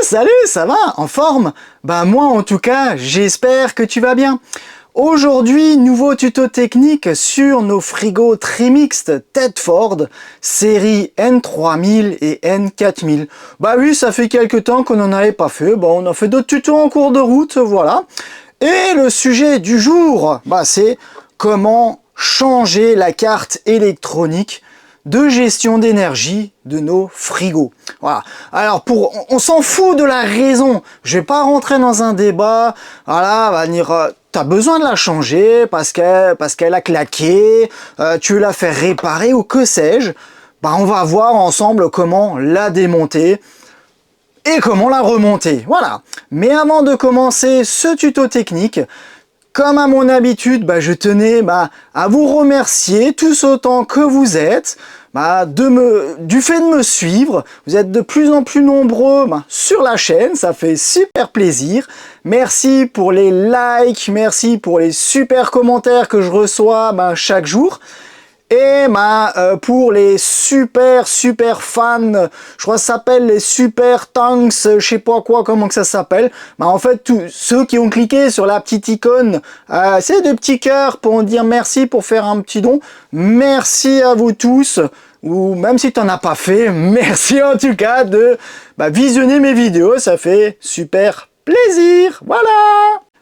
salut, ça va? En forme? Bah moi en tout cas, j'espère que tu vas bien. Aujourd'hui, nouveau tuto technique sur nos frigos Trimixed Tedford, série N3000 et N4000. Bah oui, ça fait quelques temps qu'on n'en avait pas fait, bon, on a fait d'autres tutos en cours de route, voilà. Et le sujet du jour, bah c'est comment changer la carte électronique de gestion d'énergie de nos frigos. Voilà. Alors on s'en fout de la raison. Je vais pas rentrer dans un débat. Voilà, va dire t'as besoin de la changer parce qu'elle a claqué, tu veux la faire réparer ou que sais-je. Bah on va voir ensemble comment la démonter et comment la remonter. Voilà. Mais avant de commencer ce tuto technique, comme à mon habitude, bah, je tenais à vous remercier tous autant que vous êtes du fait de me suivre. Vous êtes de plus en plus nombreux sur la chaîne, ça fait super plaisir. Merci pour les likes, merci pour les super commentaires que je reçois chaque jour. Et pour les super fans, je crois que ça s'appelle les super tanks, je sais pas quoi, comment que ça s'appelle. En fait, tous ceux qui ont cliqué sur la petite icône, c'est des petits cœurs pour dire merci, pour faire un petit don. Merci à vous tous, ou même si tu n'en as pas fait, merci en tout cas de visionner mes vidéos, ça fait super plaisir. Voilà.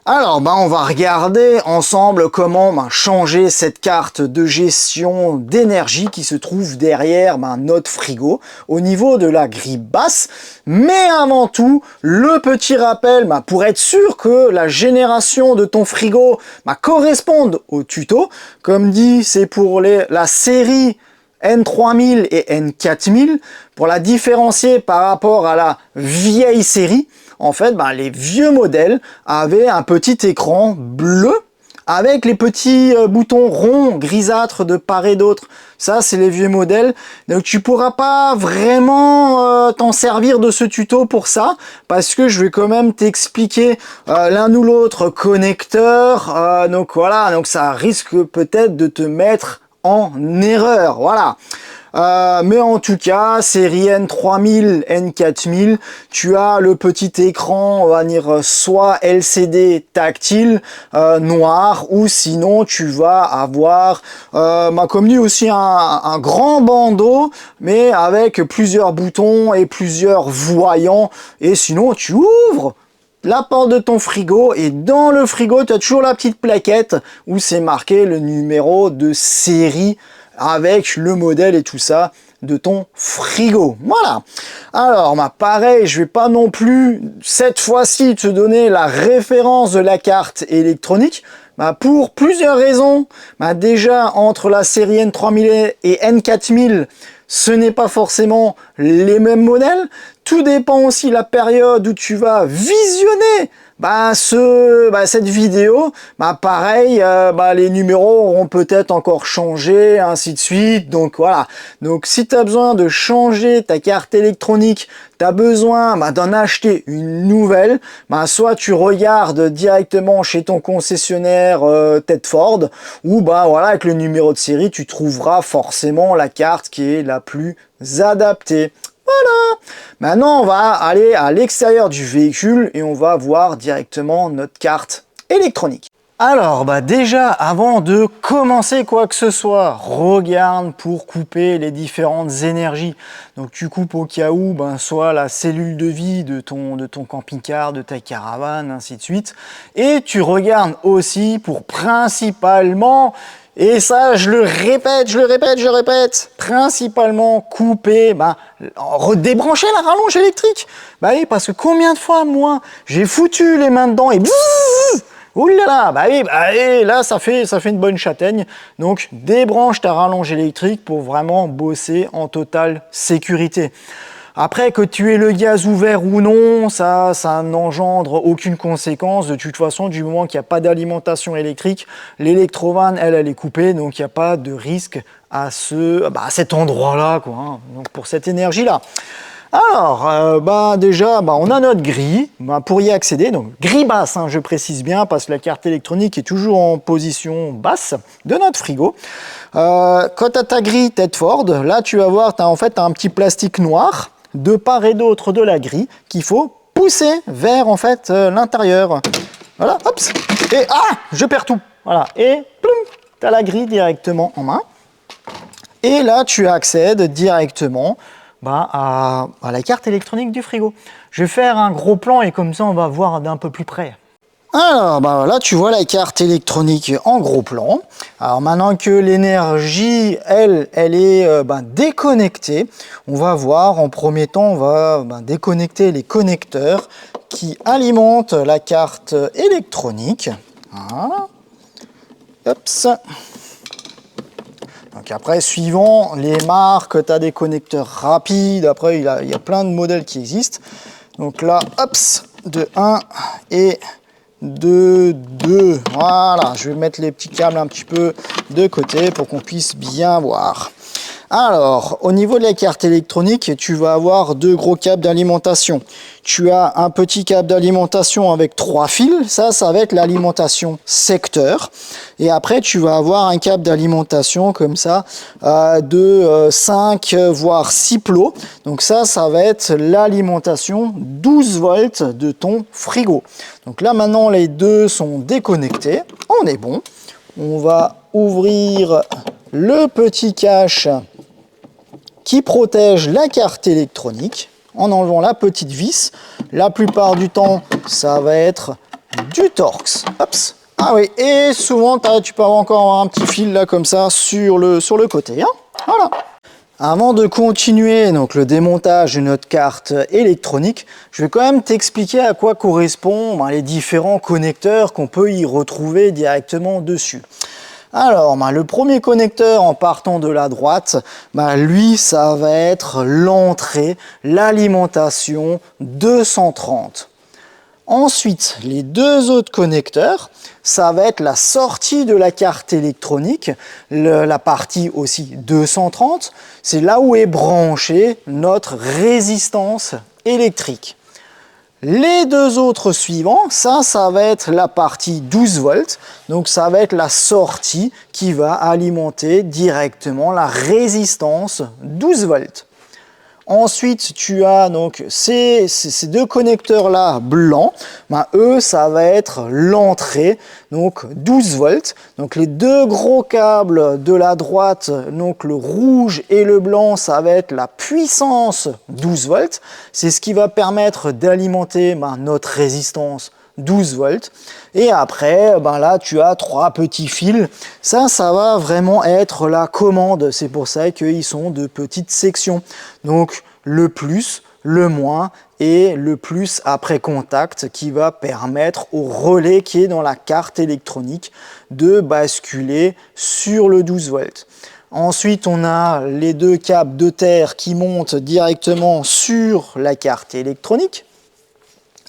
Alors, on va regarder ensemble comment changer cette carte de gestion d'énergie qui se trouve derrière notre frigo au niveau de la grille basse. Mais avant tout, le petit rappel pour être sûr que la génération de ton frigo corresponde au tuto. Comme dit, c'est pour la série N3000 et N4000 pour la différencier par rapport à la vieille série. En fait, les vieux modèles avaient un petit écran bleu avec les petits boutons ronds grisâtres de part et d'autre. Ça, c'est les vieux modèles. Donc, tu pourras pas vraiment t'en servir de ce tuto pour ça, parce que je vais quand même t'expliquer l'un ou l'autre connecteur. Donc voilà, donc ça risque peut-être de te mettre en erreur. Voilà. Mais en tout cas, série N3000, N4000, tu as le petit écran, on va dire, soit LCD tactile, noir, ou sinon tu vas avoir, comme dit aussi, un grand bandeau, mais avec plusieurs boutons et plusieurs voyants, et sinon tu ouvres la porte de ton frigo et dans le frigo, tu as toujours la petite plaquette où c'est marqué le numéro de série avec le modèle et tout ça de ton frigo. Voilà. Alors, pareil, je vais pas non plus cette fois-ci te donner la référence de la carte électronique. Pour plusieurs raisons. Déjà, entre la série N3000 et N4000, ce n'est pas forcément les mêmes modèles. Tout dépend aussi de la période où tu vas visionner cette vidéo. Pareil, les numéros auront peut-être encore changé, ainsi de suite. Donc voilà. Donc si tu as besoin de changer ta carte électronique, tu as besoin d'en acheter une nouvelle, soit tu regardes directement chez ton concessionnaire Tedford, ou voilà, avec le numéro de série, tu trouveras forcément la carte qui est la plus adaptée. Voilà. Maintenant, on va aller à l'extérieur du véhicule et on va voir directement notre carte électronique. Alors, déjà, avant de commencer quoi que ce soit, regarde pour couper les différentes énergies. Donc, tu coupes au cas où, soit la cellule de vie de ton camping-car, de ta caravane, ainsi de suite. Et tu regardes aussi pour principalement... Et ça, je le répète, principalement couper, redébrancher la rallonge électrique. Oui, parce que combien de fois, moi, j'ai foutu les mains dedans et oulala, là, ça fait une bonne châtaigne. Donc, débranche ta rallonge électrique pour vraiment bosser en totale sécurité. Après, que tu aies le gaz ouvert ou non, ça n'engendre aucune conséquence. De toute façon, du moment qu'il n'y a pas d'alimentation électrique, l'électrovanne, elle est coupée, donc il n'y a pas de risque à cet endroit-là, quoi, hein, donc pour cette énergie-là. Alors, déjà, on a notre grille pour y accéder. Donc, grille basse, je précise bien, parce que la carte électronique est toujours en position basse de notre frigo. Quand tu as ta grille Tedford, là, tu vas voir, tu as en fait un petit plastique noir de part et d'autre de la grille qu'il faut pousser vers en fait l'intérieur. Voilà, hop, et je perds tout. Voilà, et ploum, tu as la grille directement en main. Et là, tu accèdes directement à la carte électronique du frigo. Je vais faire un gros plan et comme ça, on va voir d'un peu plus près. Alors, là, tu vois la carte électronique en gros plan. Alors, maintenant que l'énergie, elle est déconnectée, on va voir, en premier temps, on va déconnecter les connecteurs qui alimentent la carte électronique. Voilà. Hops. Donc après, suivant les marques, tu as des connecteurs rapides. Après, il y a plein de modèles qui existent. Donc là, hops, de 1 et de 2. Voilà, je vais mettre les petits câbles un petit peu de côté pour qu'on puisse bien voir. Alors, au niveau de la carte électronique, tu vas avoir 2 gros câbles d'alimentation. Tu as un petit câble d'alimentation avec 3 fils. Ça va être l'alimentation secteur. Et après, tu vas avoir un câble d'alimentation comme ça de 5 voire 6 plots. Donc ça va être l'alimentation 12 volts de ton frigo. Donc là, maintenant, les deux sont déconnectés. On est bon. On va ouvrir le petit cache qui protège la carte électronique en enlevant la petite vis. La plupart du temps, ça va être du Torx. Hops. Ah oui, et souvent, tu peux avoir encore un petit fil là comme ça sur le côté. Hein, voilà. Avant de continuer donc le démontage de notre carte électronique, je vais quand même t'expliquer à quoi correspondent les différents connecteurs qu'on peut y retrouver directement dessus. Alors, le premier connecteur en partant de la droite, lui, ça va être l'entrée, l'alimentation 230. Ensuite, les 2 autres connecteurs, ça va être la sortie de la carte électronique, la partie aussi 230, c'est là où est branchée notre résistance électrique. Les 2 autres suivants, ça va être la partie 12 volts, donc ça va être la sortie qui va alimenter directement la résistance 12 volts. Ensuite, tu as donc ces 2 connecteurs-là blancs, eux, ça va être l'entrée, donc 12 volts. Donc les 2 gros câbles de la droite, donc le rouge et le blanc, ça va être la puissance 12 volts. C'est ce qui va permettre d'alimenter notre résistance 12 volts. Et après, là, tu as 3 petits fils. Ça va vraiment être la commande. C'est pour ça qu'ils sont de petites sections. Donc, le plus, le moins et le plus après contact qui va permettre au relais qui est dans la carte électronique de basculer sur le 12 volts. Ensuite, on a les 2 câbles de terre qui montent directement sur la carte électronique.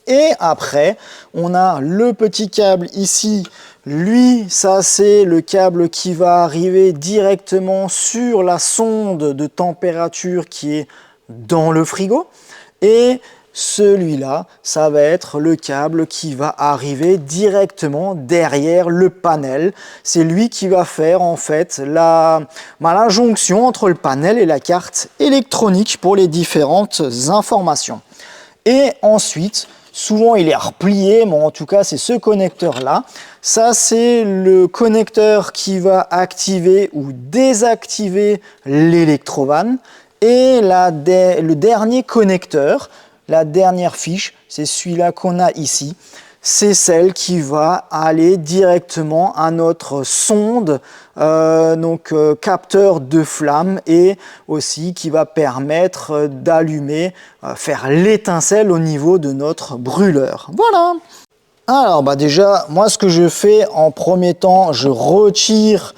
Et après, on a le petit câble ici. Lui, ça c'est le câble qui va arriver directement sur la sonde de température qui est dans le frigo. Et celui-là, ça va être le câble qui va arriver directement derrière le panel. C'est lui qui va faire en fait la jonction entre le panel et la carte électronique pour les différentes informations. Et ensuite, souvent, il est replié, mais en tout cas, c'est ce connecteur-là. Ça, c'est le connecteur qui va activer ou désactiver l'électrovanne. Et le dernier connecteur, la dernière fiche, c'est celui-là qu'on a ici. C'est celle qui va aller directement à notre sonde, capteur de flamme et aussi qui va permettre d'allumer, faire l'étincelle au niveau de notre brûleur. Voilà. Alors déjà, moi ce que je fais en premier temps, je retire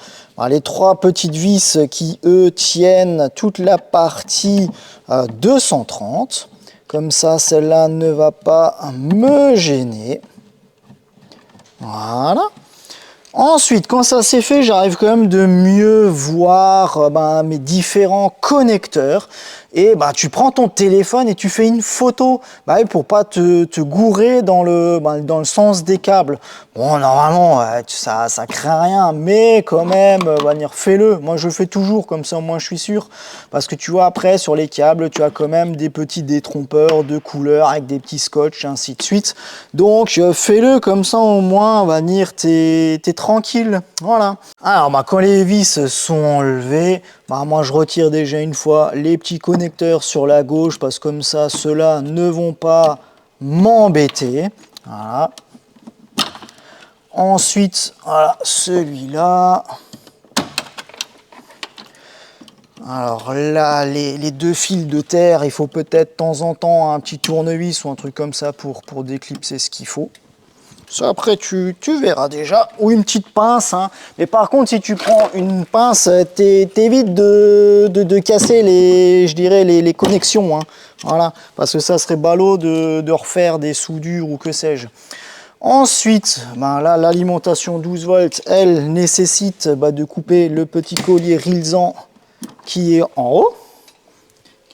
les 3 petites vis qui eux tiennent toute la partie 230. Comme ça, celle-là ne va pas me gêner. Voilà. Ensuite, quand ça c'est fait, j'arrive quand même de mieux voir mes différents connecteurs. et bah, tu prends ton téléphone et tu fais une photo pour pas te gourer dans le sens des câbles. Bon, normalement, ça craint rien, mais quand même, fais-le. Moi, je fais toujours, comme ça, au moins, je suis sûr. Parce que tu vois, après, sur les câbles, tu as quand même des petits détrompeurs de couleurs avec des petits scotch, ainsi de suite. Donc, fais-le, comme ça, au moins, t'es tranquille. Voilà. Alors, quand les vis sont enlevées, moi, je retire déjà une fois les petits connecteurs sur la gauche, parce que comme ça, ceux-là ne vont pas m'embêter. Voilà. Ensuite, voilà, celui-là. Alors là, les deux fils de terre, il faut peut-être de temps en temps un petit tournevis ou un truc comme ça pour déclipser ce qu'il faut. Ça, après, tu verras déjà. Ou une petite pince. Hein. Mais par contre, si tu prends une pince, t'évites de casser les connexions. Hein. Voilà. Parce que ça serait ballot de refaire des soudures ou que sais-je. Ensuite, là, l'alimentation 12 volts, elle nécessite de couper le petit collier Rilsan qui est en haut.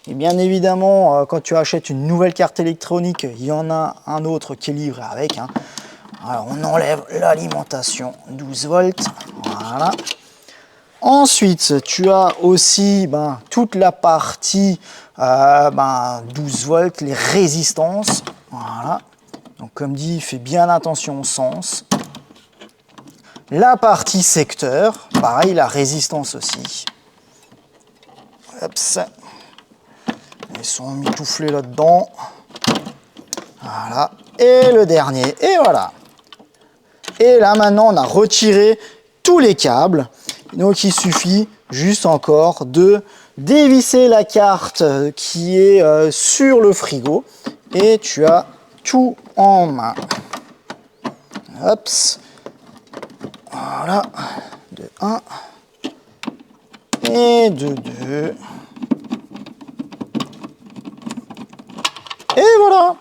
Et bien évidemment, quand tu achètes une nouvelle carte électronique, il y en a un autre qui est livré avec. Hein. Alors, on enlève l'alimentation 12 volts. Voilà. Ensuite, tu as aussi toute la partie 12 volts, les résistances. Voilà. Donc, comme dit, fais bien attention au sens. La partie secteur, pareil, la résistance aussi. Hop, ils sont mitouflés là-dedans. Voilà. Et le dernier. Et voilà. Et là, maintenant, on a retiré tous les câbles. Donc, il suffit juste encore de dévisser la carte qui est sur le frigo. Et tu as tout en main. Hop. Voilà. De 1. Et de 2. Et voilà.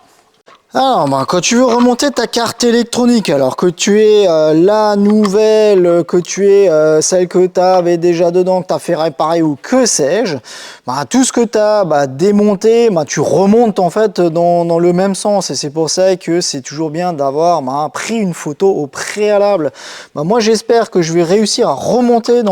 Alors, quand tu veux remonter ta carte électronique, alors que tu es la nouvelle, que tu es celle que tu avais déjà dedans, que tu as fait réparer ou que sais-je, tout ce que tu as démonté, tu remontes en fait dans le même sens. Et c'est pour ça que c'est toujours bien d'avoir pris une photo au préalable. Moi, j'espère que je vais réussir à remonter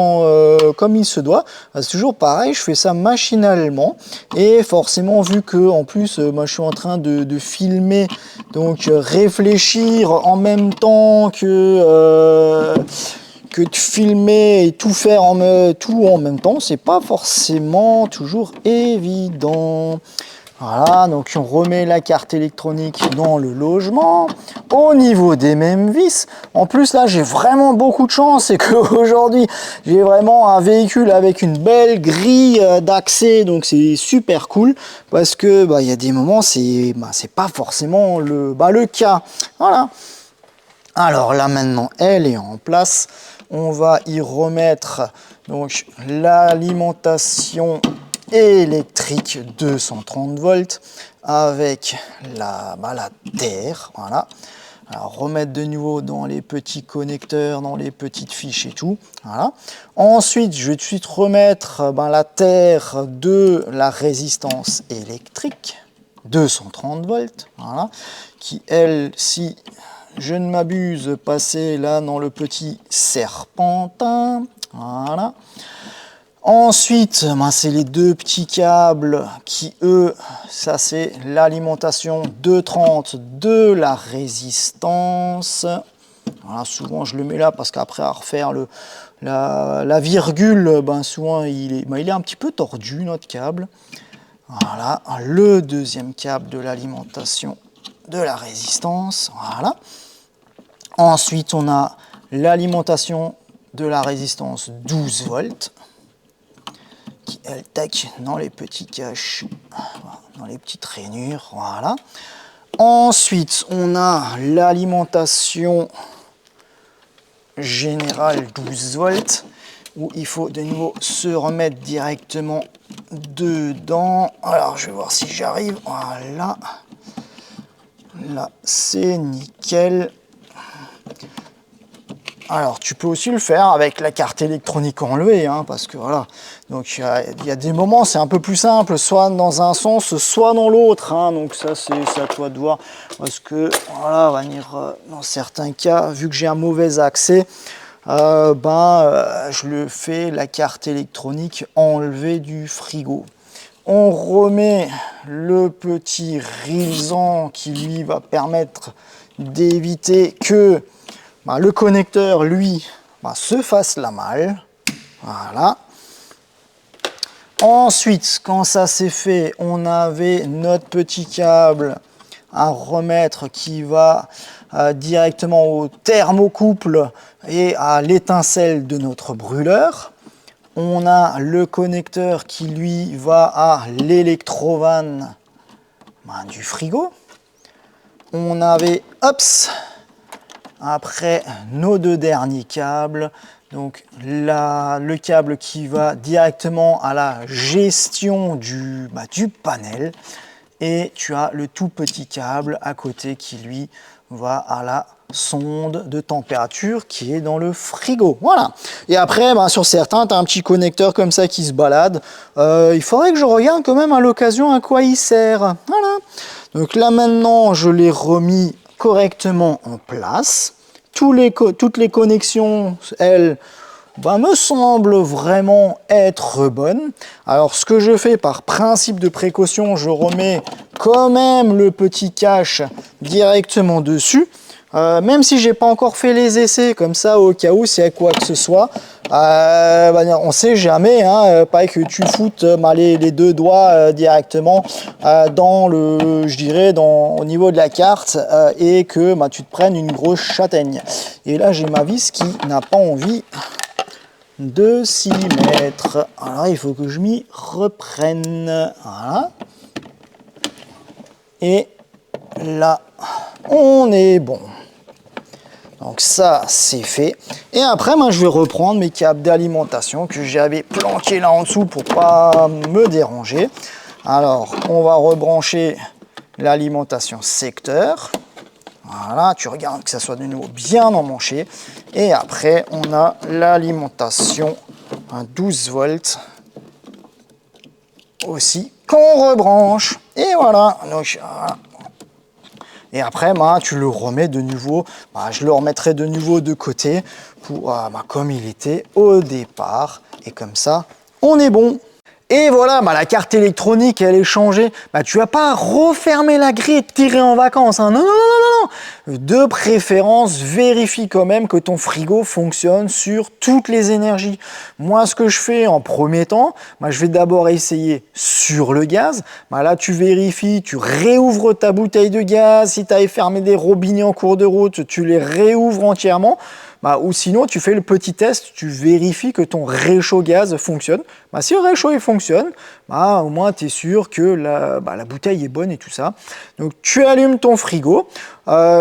comme il se doit. C'est toujours pareil, je fais ça machinalement. Et forcément, vu que en plus, je suis en train de filmer, donc réfléchir en même temps que de filmer et tout faire tout en même temps, c'est pas forcément toujours évident. Voilà, donc on remet la carte électronique dans le logement. Au niveau des mêmes vis, en plus là j'ai vraiment beaucoup de chance, c'est qu'aujourd'hui j'ai vraiment un véhicule avec une belle grille d'accès, donc c'est super cool parce que il y a des moments c'est pas forcément le cas. Voilà. Alors là maintenant elle est en place, on va y remettre donc l'alimentation électrique 230 volts avec la terre. Voilà. Alors remettre de nouveau dans les petits connecteurs, dans les petites fiches et tout. Voilà. Ensuite, je vais tout de suite remettre la terre de la résistance électrique 230 volts. Voilà. Qui elle, si je ne m'abuse, passer là dans le petit serpentin. Voilà. Ensuite, c'est les deux petits câbles qui, eux, ça c'est l'alimentation 230 de la résistance. Voilà, souvent je le mets là parce qu'après à refaire la virgule, souvent il est un petit peu tordu notre câble. Voilà, le deuxième câble de l'alimentation de la résistance. Voilà. Ensuite, on a l'alimentation de la résistance 12 volts. Qui elle tac dans les petits caches, dans les petites rainures, voilà. Ensuite, on a l'alimentation générale 12 volts, où il faut de nouveau se remettre directement dedans. Alors, je vais voir si j'arrive, voilà. Là, c'est nickel. Alors, tu peux aussi le faire avec la carte électronique enlevée, hein, parce que voilà. Donc, il y a des moments, c'est un peu plus simple, soit dans un sens, soit dans l'autre. Hein, donc, ça, c'est à toi de voir. Parce que, voilà, on va dire, dans certains cas, vu que j'ai un mauvais accès, je le fais la carte électronique enlevée du frigo. On remet le petit rivesant qui, lui, va permettre d'éviter que le connecteur, lui, se fasse la malle. Voilà. Ensuite, quand ça c'est fait, on avait notre petit câble à remettre qui va directement au thermocouple et à l'étincelle de notre brûleur. On a le connecteur qui, lui, va à l'électrovanne du frigo. On avait, après nos deux derniers câbles, donc le câble qui va directement à la gestion du panel, et tu as le tout petit câble à côté qui, lui, va à la sonde de température qui est dans le frigo. Voilà. Et après, sur certains, tu as un petit connecteur comme ça qui se balade. Il faudrait que je regarde quand même à l'occasion à quoi il sert. Voilà. Donc là maintenant, je l'ai remis correctement en place. Toutes les connexions, elles, me semblent vraiment être bonnes. Alors ce que je fais par principe de précaution, je remets quand même le petit cache directement dessus. Même si j'ai pas encore fait les essais, comme ça au cas où s'il y a quoi que ce soit, on sait jamais, hein, pas que tu foutes les deux doigts directement dans au niveau de la carte et que tu te prennes une grosse châtaigne. Et là j'ai ma vis qui n'a pas envie de s'y mettre. Alors il faut que je m'y reprenne. Voilà. Et là, on est bon. Donc ça, c'est fait. Et après, je vais reprendre mes câbles d'alimentation que j'avais planqués là en dessous pour pas me déranger. Alors, on va rebrancher l'alimentation secteur. Voilà, tu regardes que ça soit de nouveau bien emmanché. Et après, on a l'alimentation à 12 volts aussi qu'on rebranche. Et voilà. Donc, voilà. Et après, tu le remets de nouveau, je le remettrai de nouveau de côté pour, comme il était au départ. Et comme ça, on est bon. Et voilà, la carte électronique, elle est changée. Tu vas pas refermer la grille et te tirer en vacances. Hein. Non, non, non, non, non. De préférence, vérifie quand même que ton frigo fonctionne sur toutes les énergies. Moi, ce que je fais en premier temps, je vais d'abord essayer sur le gaz. Là, tu vérifies, tu réouvres ta bouteille de gaz. Si tu avais fermé des robinets en cours de route, tu les réouvres entièrement. Ou sinon, tu fais le petit test, tu vérifies que ton réchaud gaz fonctionne. Si le réchaud il fonctionne, au moins tu es sûr que la bouteille est bonne et tout ça. Donc tu allumes ton frigo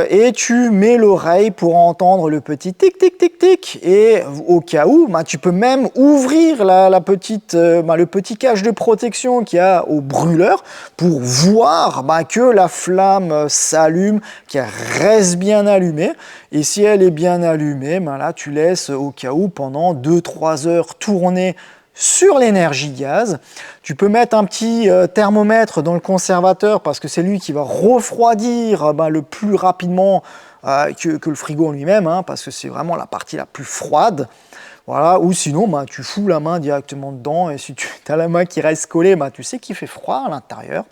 et tu mets l'oreille pour entendre le petit tic tic tic tic. Et au cas où, tu peux même ouvrir le petit cache de protection qu'il y a au brûleur pour voir que la flamme s'allume, qu'elle reste bien allumée. Et si elle est bien allumée, là tu laisses au cas où pendant 2-3 heures tourner sur l'énergie gaz. Tu peux mettre un petit thermomètre dans le conservateur parce que c'est lui qui va refroidir le plus rapidement que le frigo en lui-même, parce que c'est vraiment la partie la plus froide. Voilà. Ou sinon, tu fous la main directement dedans et si tu as la main qui reste collée, tu sais qu'il fait froid à l'intérieur.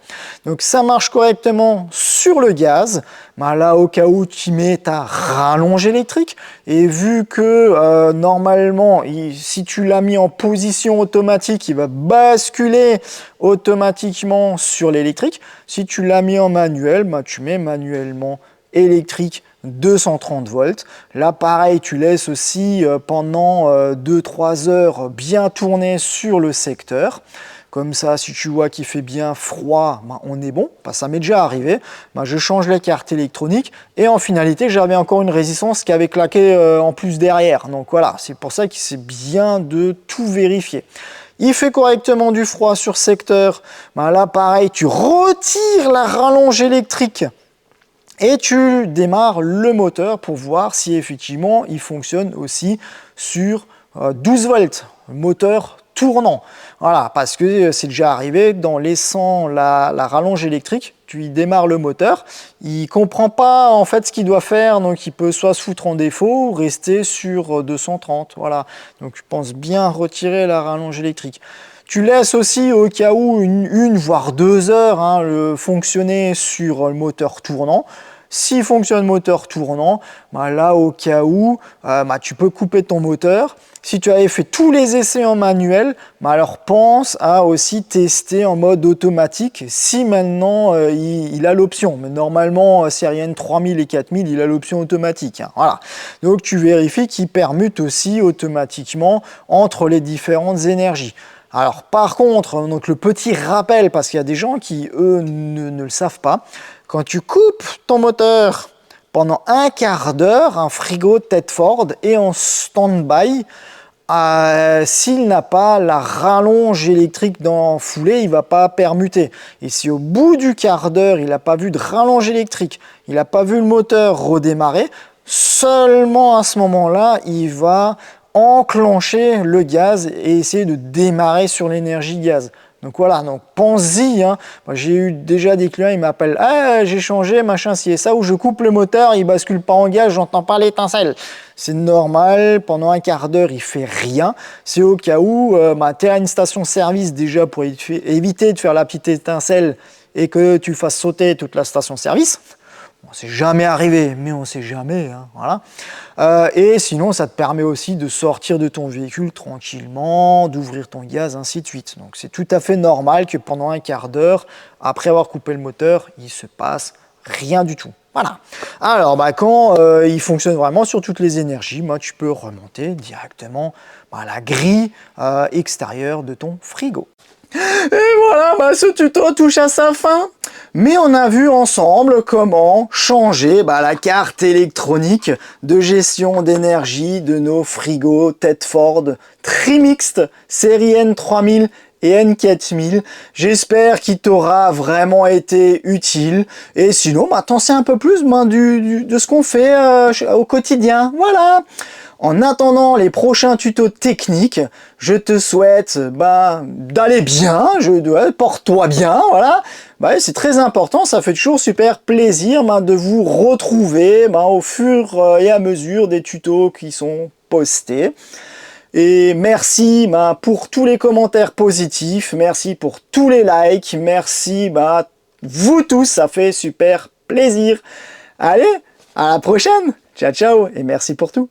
Donc ça marche correctement sur le gaz. Là, au cas où tu mets ta rallonge électrique et vu que normalement, si tu l'as mis en position automatique, il va basculer automatiquement sur l'électrique. Si tu l'as mis en manuel, tu mets manuellement électrique 230 volts. Là, pareil, tu laisses aussi pendant 2-3 heures bien tourner sur le secteur. Comme ça, si tu vois qu'il fait bien froid, on est bon. Ça m'est déjà arrivé. Je change la carte électronique et en finalité, j'avais encore une résistance qui avait claqué en plus derrière. Donc voilà, c'est pour ça que c'est bien de tout vérifier. Il fait correctement du froid sur secteur. Là, pareil, tu retires la rallonge électrique. et tu démarres le moteur pour voir si effectivement il fonctionne aussi sur 12 volts, moteur tournant. Voilà, parce que c'est déjà arrivé dans laissant la rallonge électrique, tu y démarres le moteur, il comprend pas en fait ce qu'il doit faire, donc il peut soit se foutre en défaut ou rester sur 230. Voilà, donc je pense bien retirer la rallonge électrique. Tu laisses aussi au cas où une voire 2 heures le fonctionner sur le moteur tournant. S'il fonctionne moteur tournant, bah là au cas où, tu peux couper ton moteur. Si tu avais fait tous les essais en manuel, bah alors pense à aussi tester en mode automatique si maintenant il a l'option. Mais normalement, Serienne 3000 et 4000, il a l'option automatique. Voilà. Donc tu vérifies qu'il permute aussi automatiquement entre les différentes énergies. Alors par contre, donc le petit rappel, parce qu'il y a des gens qui eux ne le savent pas, quand tu coupes ton moteur pendant un quart d'heure, un frigo Tedford est en stand-by. S'il n'a pas la rallonge électrique dans foulée, il ne va pas permuter. Et si au bout du quart d'heure, il n'a pas vu de rallonge électrique, il n'a pas vu le moteur redémarrer, seulement à ce moment-là, il va enclencher le gaz et essayer de démarrer sur l'énergie gaz. Donc voilà, donc pense-y. J'ai eu déjà des clients, ils m'appellent « Ah, j'ai changé, machin, ci et ça », ou je coupe le moteur, il bascule pas en gaz, j'entends pas l'étincelle. C'est normal, pendant un quart d'heure, il fait rien. C'est au cas où tu es à une station-service déjà pour éviter de faire la petite étincelle et que tu fasses sauter toute la station-service. Bon, c'est jamais arrivé, mais on sait jamais. Voilà. Et sinon, ça te permet aussi de sortir de ton véhicule tranquillement, d'ouvrir ton gaz, ainsi de suite. Donc c'est tout à fait normal que pendant un quart d'heure, après avoir coupé le moteur, il se passe rien du tout. Voilà. Alors, quand il fonctionne vraiment sur toutes les énergies, tu peux remonter directement la grille extérieure de ton frigo. Et voilà, ce tuto touche à sa fin. Mais on a vu ensemble comment changer la carte électronique de gestion d'énergie de nos frigos Tedford Trimixed série N3000 et N4000. J'espère qu'il t'aura vraiment été utile. Et sinon, t'en sais un peu plus de ce qu'on fait au quotidien. Voilà. En attendant les prochains tutos techniques, je te souhaite d'aller bien, porte-toi bien, voilà. C'est très important, ça fait toujours super plaisir de vous retrouver au fur et à mesure des tutos qui sont postés. Et merci pour tous les commentaires positifs, merci pour tous les likes, merci vous tous, ça fait super plaisir. Allez, à la prochaine, ciao ciao et merci pour tout.